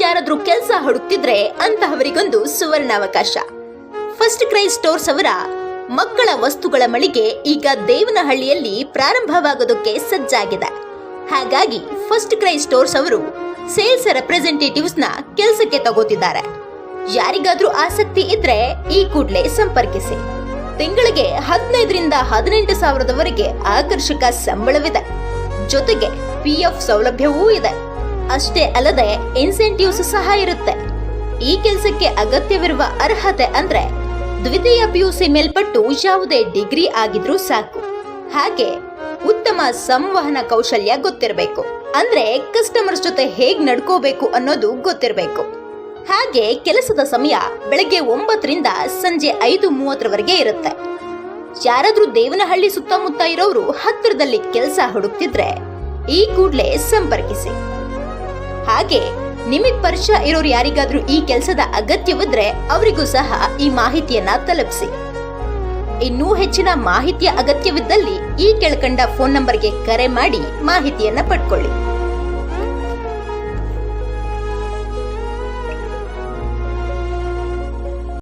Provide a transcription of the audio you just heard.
ಯಾರಾದ್ರೂ ಕೆಲಸ ಹುಡುಕ್ತಿದ್ರೆ ಅಂತಹವರಿಗೊಂದು ಸುವರ್ಣಾವಕಾಶ. First CRY stores ಅವರ ಮಕ್ಕಳ ವಸ್ತುಗಳ ಮಳಿಗೆ ಈಗ ದೇವನಹಳ್ಳಿಯಲ್ಲಿ ಪ್ರಾರಂಭವಾಗೋದಕ್ಕೆ ಸಜ್ಜಾಗಿದೆ. ಹಾಗಾಗಿ ಫಸ್ಟ್ ಕ್ರೈ ಸ್ಟೋರ್ಸ್ ಅವರು ಸೇಲ್ಸ್ ರೆಪ್ರೆಸೆಂಟೇಟಿವ್ಸ್ ನ ಕೆಲಸಕ್ಕೆ ತಗೋತಿದ್ದಾರೆ. ಯಾರಿಗಾದ್ರೂ ಆಸಕ್ತಿ ಇದ್ರೆ ಈ ಕೂಡಲೇ ಸಂಪರ್ಕಿಸಿ. ತಿಂಗಳಿಗೆ 15ರಿಂದ 18 ಸಾವಿರದವರೆಗೆ ಆಕರ್ಷಕ ಸಂಬಳವಿದೆ. ಜೊತೆಗೆ PF ಸೌಲಭ್ಯವೂ ಇದೆ. ಅಷ್ಟೇ ಅಲ್ಲದೆ ಇನ್ಸೆಂಟಿವ್ಸ್ ಸಹ ಇರುತ್ತೆ. ಈ ಕೆಲಸಕ್ಕೆ ಅಗತ್ಯವಿರುವ ಅರ್ಹತೆ ಅಂದ್ರೆ ದ್ವಿತೀಯ PUC ಮೇಲ್ಪಟ್ಟು ಯಾವುದೇ ಡಿಗ್ರಿ ಆಗಿದ್ರೂ ಸಾಕು. ಹಾಗೆ ಉತ್ತಮ ಸಂವಹನ ಕೌಶಲ್ಯ ಗೊತ್ತಿರಬೇಕು. ಅಂದ್ರೆ ಕಸ್ಟಮರ್ಸ್ ಜೊತೆ ಹೇಗ್ ನಡ್ಕೋಬೇಕು ಅನ್ನೋದು ಗೊತ್ತಿರಬೇಕು. ಹಾಗೆ ಕೆಲಸದ ಸಮಯ ಬೆಳಗ್ಗೆ 9ರಿಂದ ಸಂಜೆ 5:30 ಇರುತ್ತೆ. ಯಾರಾದ್ರೂ ದೇವನಹಳ್ಳಿ ಸುತ್ತಮುತ್ತ ಇರೋರು ಹತ್ತಿರದಲ್ಲಿ ಕೆಲಸ ಹುಡುಕ್ತಿದ್ರೆ ಈ ಕೂಡಲೇ ಸಂಪರ್ಕಿಸಿ. ಹಾಗೆ ನಿಮಗ್ ಪರಿಚಯ ಇರೋರು ಯಾರಿಗಾದ್ರೂ ಈ ಕೆಲಸದ ಅಗತ್ಯವಿದ್ರೆ ಅವರಿಗೂ ಸಹ ಈ ಮಾಹಿತಿಯನ್ನ ತಲುಪಿಸಿ. ಇನ್ನೂ ಹೆಚ್ಚಿನ ಮಾಹಿತಿಯ ಅಗತ್ಯವಿದ್ದಲ್ಲಿ ಈ ಕೆಳಕಂಡ ಫೋನ್ ನಂಬರ್ಗೆ ಕರೆ ಮಾಡಿ ಮಾಹಿತಿಯನ್ನ ಪಡ್ಕೊಳ್ಳಿ.